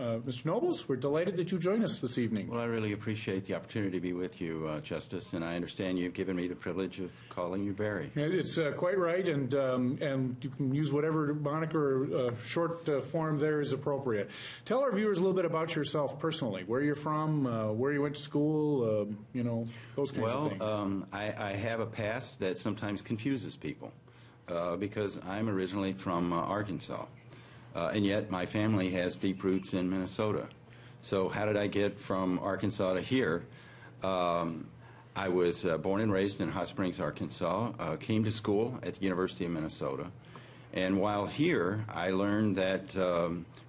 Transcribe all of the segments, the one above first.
Mr. Nobles, we're delighted that you joined us this evening. Well, I really appreciate the opportunity to be with you, Justice, and I understand you've given me the privilege of calling you Barry. It's quite right, and you can use whatever moniker or short form there is appropriate. Tell our viewers a little bit about yourself personally, where you're from, where you went to school, those kinds of things. Well, I have a past that sometimes confuses people because I'm originally from Arkansas. And yet my family has deep roots in Minnesota. So how did I get from Arkansas to here? I was born and raised in Hot Springs, Arkansas, came to school at the University of Minnesota. And while here, I learned that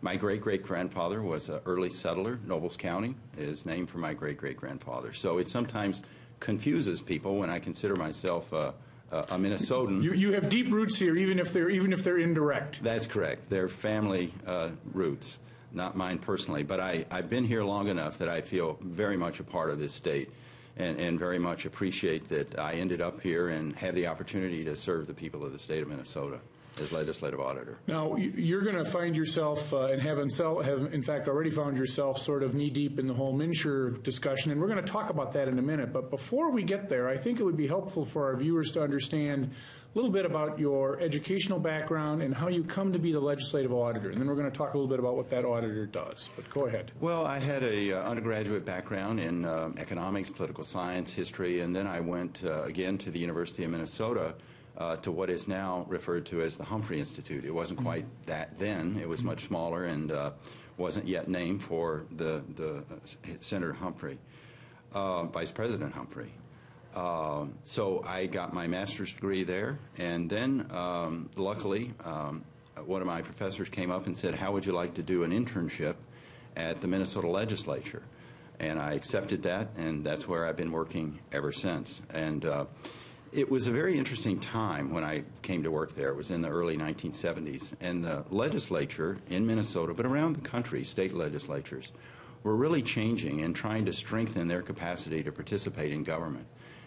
my great-great-grandfather was an early settler. Nobles County is named for my great-great-grandfather. So it sometimes confuses people when I consider myself a Minnesotan. You have deep roots here, even if they're indirect. That's correct. They're family roots, not mine personally. But I've been here long enough that I feel very much a part of this state, and very much appreciate that I ended up here and have the opportunity to serve the people of the state of Minnesota as legislative auditor. Now, you're going to find yourself, and have in fact already found yourself, sort of knee-deep in the whole MNsure discussion, and we're going to talk about that in a minute. But before we get there, I think it would be helpful for our viewers to understand a little bit about your educational background and how you come to be the legislative auditor. And then we're going to talk a little bit about what that auditor does. But go ahead. Well, I had a undergraduate background in economics, political science, history, and then I went again to the University of Minnesota to what is now referred to as the Humphrey Institute. It wasn't quite that then. It was much smaller and wasn't yet named for the Senator Humphrey, Vice President Humphrey. So I got my master's degree there, and then luckily one of my professors came up and said, how would you like to do an internship at the Minnesota Legislature? And I accepted that, and that's where I've been working ever since. And it was a very interesting time when I came to work there. It was in the early 1970s, and the legislature in Minnesota, but around the country, state legislatures, were really changing and trying to strengthen their capacity to participate in government.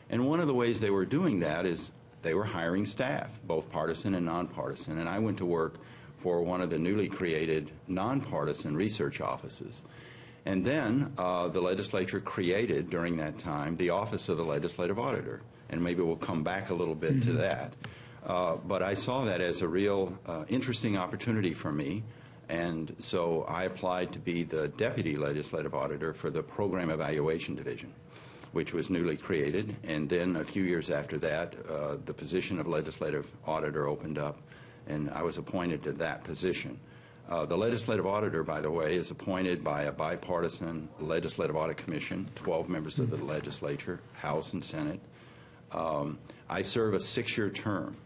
And one of the ways they were doing that is they were hiring staff, both partisan and nonpartisan. And I went to work for one of the newly created nonpartisan research offices. And then the legislature created, during that time, the Office of the Legislative Auditor. And maybe we'll come back a little bit to that. But I saw that as a real interesting opportunity for me. And so I applied to be the Deputy Legislative Auditor for the Program Evaluation Division, which was newly created. And then a few years after that, the position of Legislative Auditor opened up, and I was appointed to that position. The Legislative Auditor, by the way, is appointed by a bipartisan Legislative Audit Commission, 12 members of the legislature, House and Senate. I serve a 6-year term,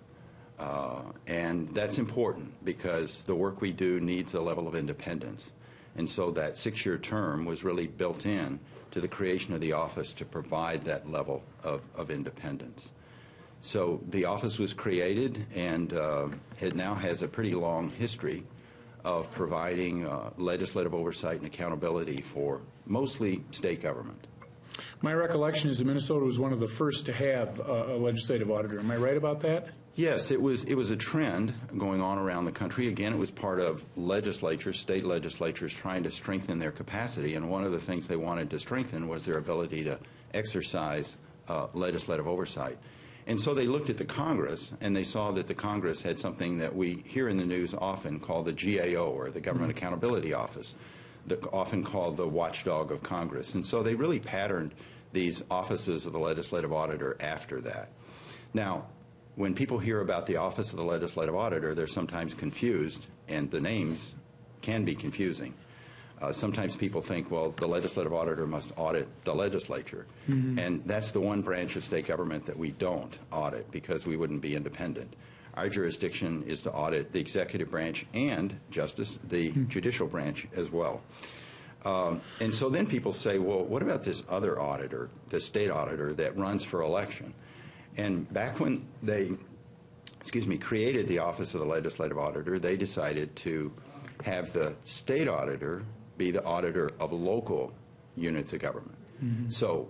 and that's important because the work we do needs a level of independence. And so that 6-year term was really built in to the creation of the office to provide that level of independence. So the office was created, and it now has a pretty long history of providing legislative oversight and accountability for mostly state government. My recollection is that Minnesota was one of the first to have a legislative auditor. Am I right about that? Yes, it was a trend going on around the country. Again, it was part of legislatures, state legislatures, trying to strengthen their capacity. And one of the things they wanted to strengthen was their ability to exercise legislative oversight. And so they looked at the Congress, and they saw that the Congress had something that we hear in the news often called the GAO, or the Government Accountability Office, often called the watchdog of Congress. And so they really patterned these offices of the legislative auditor after that. Now, when people hear about the Office of the Legislative Auditor, they're sometimes confused, and the names can be confusing. Sometimes people think, well, the legislative auditor must audit the legislature. And that's the one branch of state government that we don't audit because we wouldn't be independent. Our jurisdiction is to audit the executive branch and, Justice, the judicial branch as well. And so then people say, well, what about this other auditor, the state auditor that runs for election? And back when they, created the Office of the Legislative Auditor, they decided to have the state auditor be the auditor of local units of government. So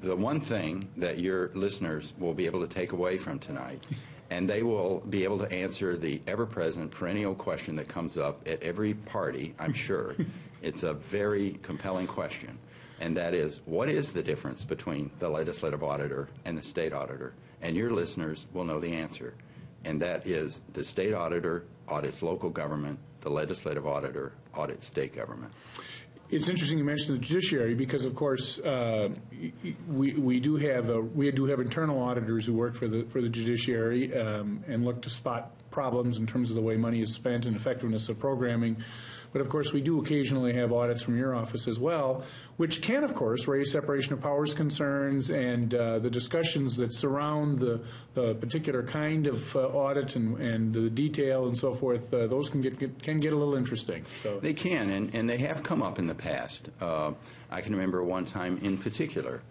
the one thing that your listeners will be able to take away from tonight and they will be able to answer the ever-present perennial question that comes up at every party, I'm sure. It's a very compelling question, and that is, what is the difference between the legislative auditor and the state auditor? And your listeners will know the answer, and that is the state auditor audits local government, the legislative auditor audits state government. It's interesting you mentioned the judiciary because, of course, we do have internal auditors who work for the judiciary and look to spot problems in terms of the way money is spent and effectiveness of programming. But, of course, we do occasionally have audits from your office as well, which can, of course, raise separation of powers concerns and the discussions that surround the particular kind of audit and the detail and so forth. Those can get a little interesting. So they can, and they have come up in the past. I can remember one time in particular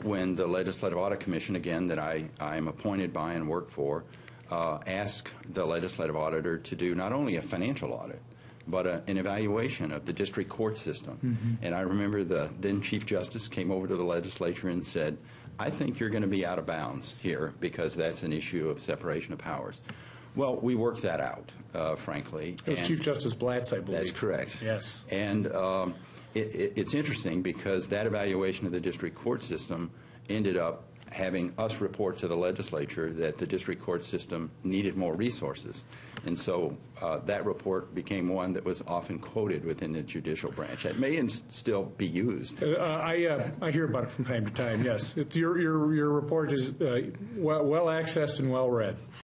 when the Legislative Audit Commission, again, that I am appointed by and work for, asked the legislative auditor to do not only a financial audit, but an evaluation of the district court system. Mm-hmm. And I remember the then Chief Justice came over to the legislature and said, I think you're going to be out of bounds here because that's an issue of separation of powers. Well, we worked that out, frankly. It was Chief Justice Blatz, I believe. That's correct. Yes. And it's interesting because that evaluation of the district court system ended up having us report to the legislature that the district court system needed more resources. And so that report became one that was often quoted within the judicial branch. It may still be used. I hear about it from time to time, yes. Your report is well accessed and well read.